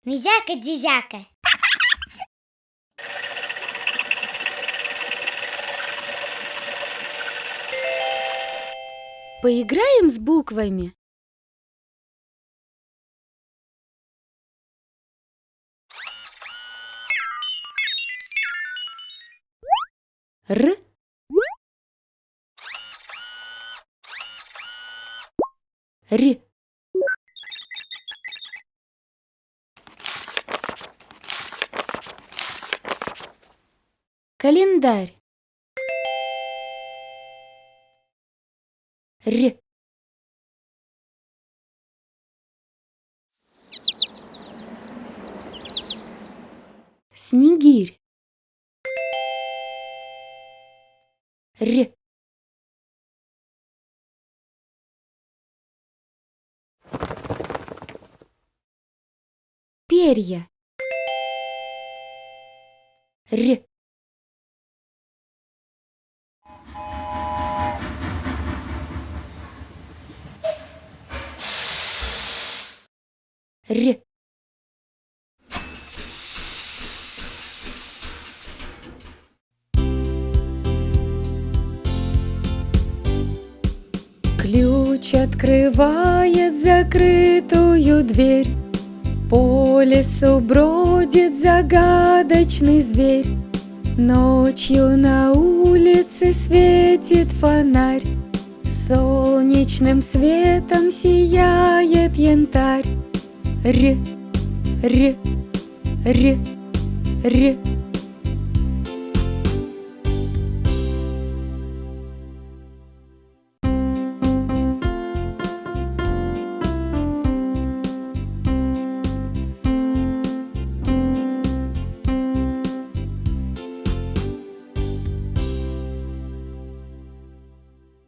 Мизяка-дизяка. Поиграем с буквами. Р. Р. Календарь. Р. Снегирь. Р. Перья. Р. Р. Ключ открывает закрытую дверь. По лесу бродит загадочный зверь. Ночью на улице светит фонарь. Солнечным светом сияет янтарь. Р, р, р, р.